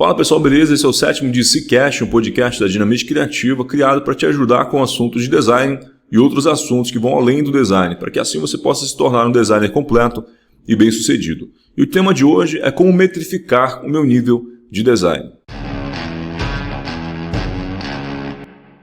Fala pessoal, beleza? Esse é o 7º DCcast, um podcast da Dinamite Criativa criado para te ajudar com assuntos de design e outros assuntos que vão além do design, para que assim você possa se tornar um designer completo e bem sucedido. E o tema de hoje é como metrificar o meu nível de design.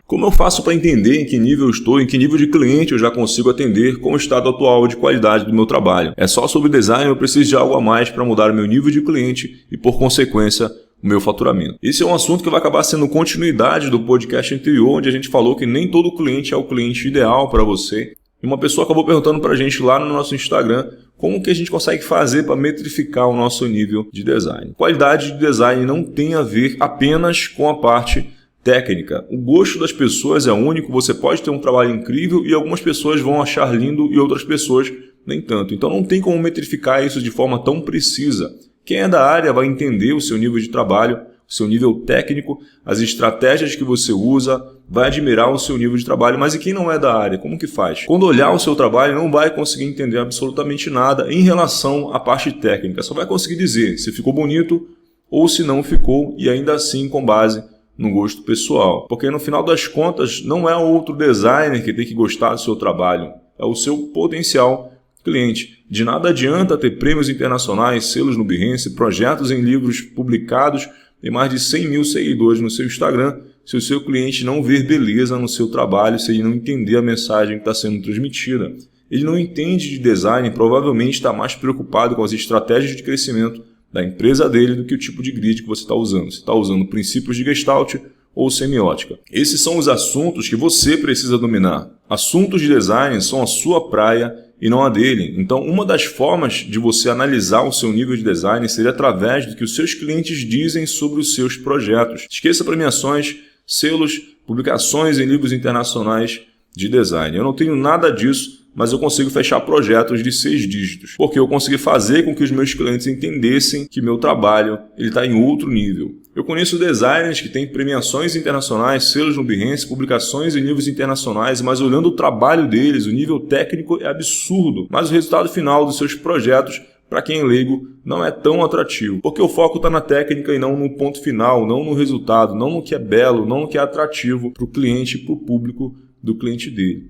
Como eu faço para entender em que nível eu estou, em que nível de cliente eu já consigo atender com o estado atual de qualidade do meu trabalho? É só sobre design, eu preciso de algo a mais para mudar o meu nível de cliente e, por consequência, o meu faturamento. Esse é um assunto que vai acabar sendo continuidade do podcast anterior, onde a gente falou que nem todo cliente é o cliente ideal para você. E uma pessoa acabou perguntando para a gente lá no nosso Instagram como que a gente consegue fazer para metrificar o nosso nível de design. Qualidade de design não tem a ver apenas com a parte técnica. O gosto das pessoas é único, você pode ter um trabalho incrível e algumas pessoas vão achar lindo e outras pessoas nem tanto. Então não tem como metrificar isso de forma tão precisa. Quem é da área vai entender o seu nível de trabalho, o seu nível técnico, as estratégias que você usa, vai admirar o seu nível de trabalho. Mas e quem não é da área, como que faz? Quando olhar o seu trabalho, não vai conseguir entender absolutamente nada em relação à parte técnica. Só vai conseguir dizer se ficou bonito ou se não ficou, e ainda assim com base no gosto pessoal. Porque no final das contas, não é outro designer que tem que gostar do seu trabalho, é o seu potencial cliente. De nada adianta ter prêmios internacionais, selos no Behance, projetos em livros publicados e mais de 100 mil seguidores no seu Instagram, se o seu cliente não ver beleza no seu trabalho, se ele não entender a mensagem que está sendo transmitida. Ele não entende de design, provavelmente está mais preocupado com as estratégias de crescimento da empresa dele do que o tipo de grid que você está usando. Você está usando princípios de Gestalt ou semiótica. Esses são os assuntos que você precisa dominar. Assuntos de design são a sua praia e não a dele. Então, uma das formas de você analisar o seu nível de design seria através do que os seus clientes dizem sobre os seus projetos. Esqueça premiações, selos, publicações em livros internacionais de design. Eu não tenho nada disso, mas eu consigo fechar projetos de 6 dígitos, porque eu consegui fazer com que os meus clientes entendessem que meu trabalho está em outro nível. Eu conheço designers que têm premiações internacionais, selos no Behance, publicações em livros internacionais, mas olhando o trabalho deles, o nível técnico é absurdo, mas o resultado final dos seus projetos, para quem é leigo, não é tão atrativo, porque o foco está na técnica e não no ponto final, não no resultado, não no que é belo, não no que é atrativo para o cliente e para o público do cliente dele.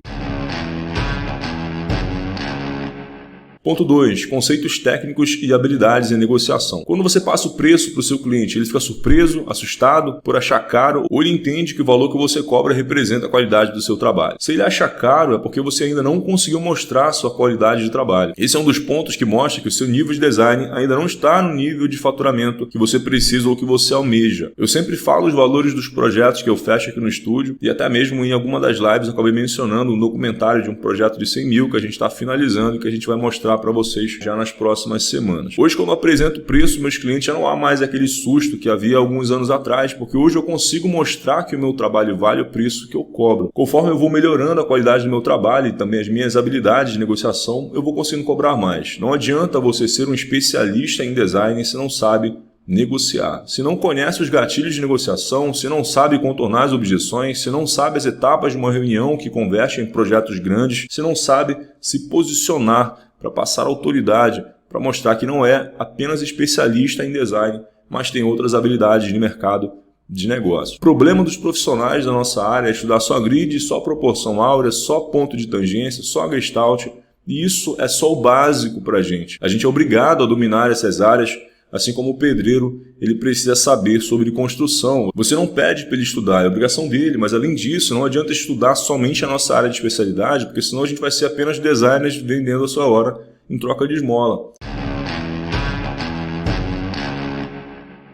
Ponto 2. Conceitos técnicos e habilidades em negociação. Quando você passa o preço para o seu cliente, ele fica surpreso, assustado por achar caro, ou ele entende que o valor que você cobra representa a qualidade do seu trabalho. Se ele acha caro, é porque você ainda não conseguiu mostrar a sua qualidade de trabalho. Esse é um dos pontos que mostra que o seu nível de design ainda não está no nível de faturamento que você precisa ou que você almeja. Eu sempre falo os valores dos projetos que eu fecho aqui no estúdio, e até mesmo em alguma das lives eu acabei mencionando um documentário de um projeto de 100 mil que a gente está finalizando e que a gente vai mostrar para vocês já nas próximas semanas. Hoje, quando eu apresento o preço, meus clientes já não há mais aquele susto que havia alguns anos atrás, porque hoje eu consigo mostrar que o meu trabalho vale o preço que eu cobro. Conforme eu vou melhorando a qualidade do meu trabalho e também as minhas habilidades de negociação, eu vou conseguindo cobrar mais. Não adianta você ser um especialista em design se não sabe negociar. Se não conhece os gatilhos de negociação, se não sabe contornar as objeções, se não sabe as etapas de uma reunião que converte em projetos grandes, se não sabe se posicionar para passar autoridade, para mostrar que não é apenas especialista em design, mas tem outras habilidades de mercado de negócio. O problema dos profissionais da nossa área é estudar só grid, só proporção áurea, só ponto de tangência, só gestalt, e isso é só o básico para a gente. A gente é obrigado a dominar essas áreas, assim como o pedreiro, ele precisa saber sobre construção. Você não pede para ele estudar, é obrigação dele, mas além disso, não adianta estudar somente a nossa área de especialidade, porque senão a gente vai ser apenas designers vendendo a sua hora em troca de esmola.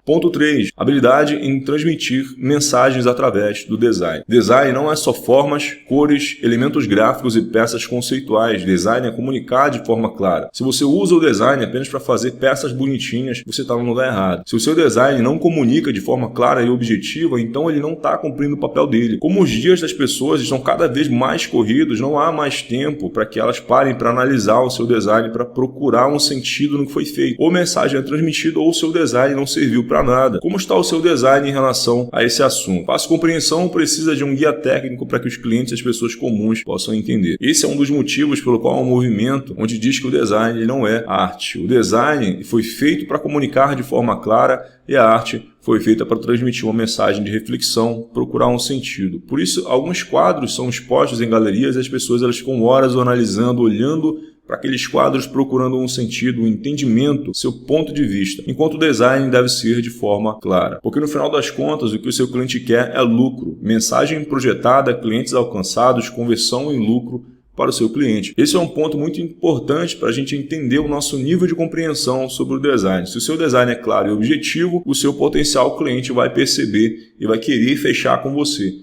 Ponto 3. Habilidade em transmitir mensagens através do design. Design não é só formas, cores, elementos gráficos e peças conceituais. Design é comunicar de forma clara. Se você usa o design apenas para fazer peças bonitinhas, você está no lugar errado. Se o seu design não comunica de forma clara e objetiva, então ele não está cumprindo o papel dele. Como os dias das pessoas estão cada vez mais corridos, não há mais tempo para que elas parem para analisar o seu design, para procurar um sentido no que foi feito. Ou mensagem é transmitida ou o seu design não serviu para para nada. Como está o seu design em relação a esse assunto? Fácil compreensão precisa de um guia técnico para que os clientes e as pessoas comuns possam entender. Esse é um dos motivos pelo qual há um movimento onde diz que o design não é arte. O design foi feito para comunicar de forma clara e a arte foi feita para transmitir uma mensagem de reflexão, procurar um sentido. Por isso, alguns quadros são expostos em galerias e as pessoas elas ficam horas analisando, olhando para aqueles quadros, procurando um sentido, um entendimento, seu ponto de vista, enquanto o design deve ser de forma clara. Porque no final das contas, o que o seu cliente quer é lucro, mensagem projetada, clientes alcançados, conversão em lucro para o seu cliente. Esse é um ponto muito importante para a gente entender o nosso nível de compreensão sobre o design. Se o seu design é claro e objetivo, o seu potencial cliente vai perceber e vai querer fechar com você.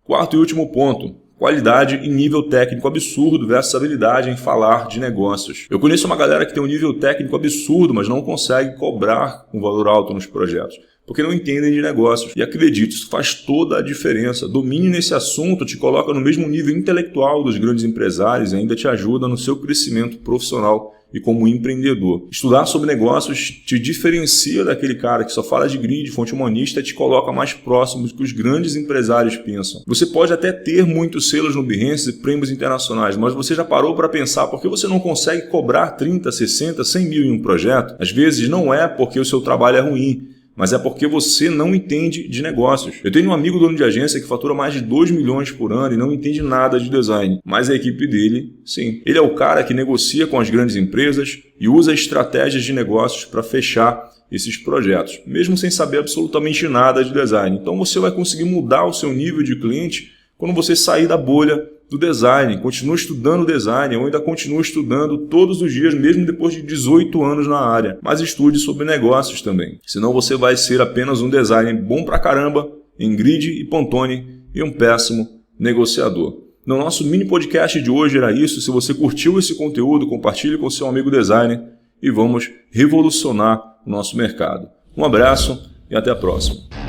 Quarto e último ponto. Qualidade e nível técnico absurdo versus habilidade em falar de negócios. Eu conheço uma galera que tem um nível técnico absurdo, mas não consegue cobrar um valor alto nos projetos, porque não entendem de negócios. E acredite, isso faz toda a diferença. Domínio nesse assunto te coloca no mesmo nível intelectual dos grandes empresários e ainda te ajuda no seu crescimento profissional e como empreendedor. Estudar sobre negócios te diferencia daquele cara que só fala de grid, fonte humanista e te coloca mais próximo do que os grandes empresários pensam. Você pode até ter muitos selos no Behance e prêmios internacionais, mas você já parou para pensar por que você não consegue cobrar 30, 60, 100 mil em um projeto? Às vezes não é porque o seu trabalho é ruim, mas é porque você não entende de negócios. Eu tenho um amigo dono de agência que fatura mais de 2 milhões por ano e não entende nada de design, mas a equipe dele, sim. Ele é o cara que negocia com as grandes empresas e usa estratégias de negócios para fechar esses projetos, mesmo sem saber absolutamente nada de design. Então você vai conseguir mudar o seu nível de cliente quando você sair da bolha do design, continua estudando design, ou ainda continua estudando todos os dias, mesmo depois de 18 anos na área. Mas estude sobre negócios também, senão você vai ser apenas um designer bom pra caramba em grid e Pantone e um péssimo negociador. No nosso mini podcast de hoje era isso. Se você curtiu esse conteúdo, compartilhe com seu amigo designer e vamos revolucionar o nosso mercado. Um abraço e até a próxima.